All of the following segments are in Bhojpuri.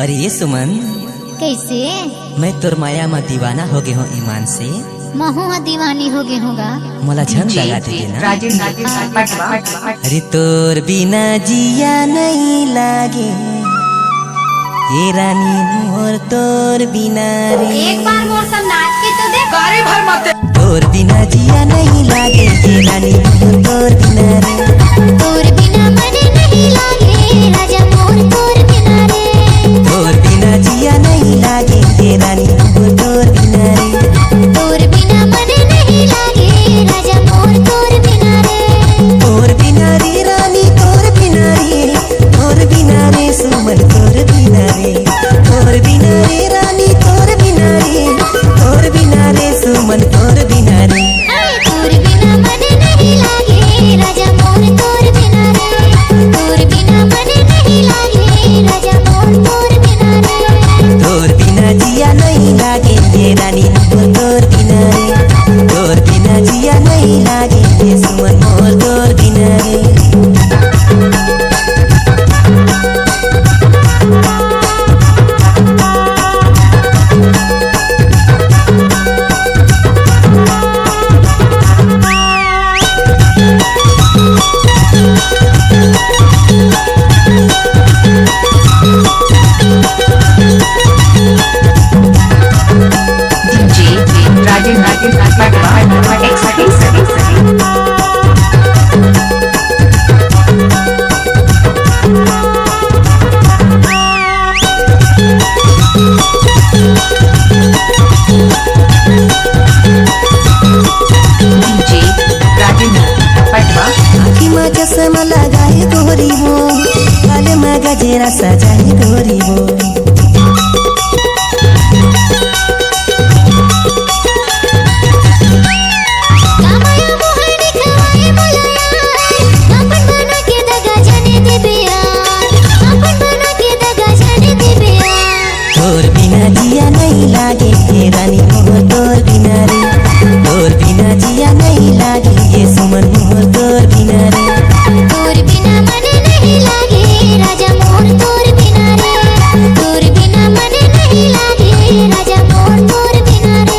अरे ये सुमन, कैसे? मैं तोर माया में दीवाना हो गए हूँ ईमान से। महू दीवानी हो गए होगा। मोला झन लगा दे ना। अरे तोर बिना जिया नहीं लागे ये रानी मोर, तोर बिना रे। एक बार मोर सब नाच के तो देख। गाड़ी भर मत। तोर बिना जिया नहीं लागे ये रानी मोर, तोर बिना रे। तोर बिना मने नहीं लागे राजा मोर, तोर बिना रे। तोर बिना जिया नहीं लागे ये रानी मोर, तोर बिना रे। तोर बिना मने नहीं लागे राजा मोर, तोर बिना रे। तोर बिना रे रानी, तोर बिना रे, तोर बिना रे सुमन, तोर बिना रे। तोर बिना रे रानी, तोर बिना रे, तोर बिना रे सुमन, तोर बिना रे। तोर बिना मने नहीं लागे राजा मोर, तोर बिना रे। तोर बिना मने नहीं लागे राजा मोर, तोर बिना रे। तोर बिना जिया नहीं लागे ये रानी मोर, तोर बिना रे। तोर बिना जिया नहीं लागे ये सुमन मोर, तोर बिना रे। चश्मा लगाए गोरी हो, काले में गजेरा सजाए गोरी हो। तोर बिना जिया नहीं लागे ये रानी मोर, तोर बिना रे। तोर बिना जिया नहीं लागे ये सुमन मोर, तोर बिना रे। तोर बिना मने नहीं लागे राजा मोर, तोर बिना रे। तोर बिना मने नहीं लागे राजा मोर, तोर बिना रे।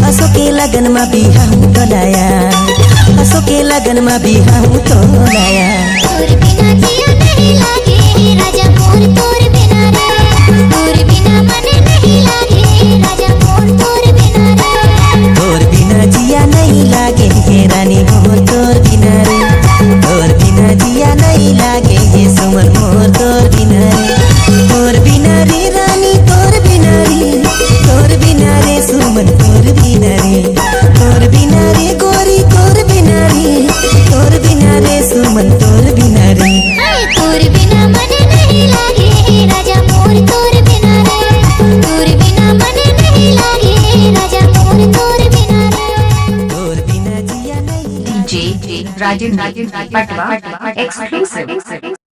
असो के लगन में बिहा हूँ तो लाया, असो के लगन में बिहा हूँ तो लाया। तोर बिना जिया नहीं लागे राजा मोर, तोर बिना रे। तोर बिना मने नहीं लागे राजा मोर, तोर बिना रे। तोर बिना जिया नहीं लागे ये रानी मोर, तोर बिना रे। तोर बिना जिया नहीं लागे ये सुमन मोर, तोर बिना रे। तोर बिना रे रानी, तोर बिना रे, तोर बिना रे सुमन, तोर बिना रे। तोर बिना रे गोरी, तोर बिना रे, तोर बिना रे सुमन, तोर बिना रे। तोर बिना मने नहीं लागे राजा मोर, तोर बिना रे। तोर बिना मने नहीं लागे राजा मोर, तोर बिना रे। तोर बिना जिया नहीं। राजेंद्र पटवा एक्सक्लूसिव।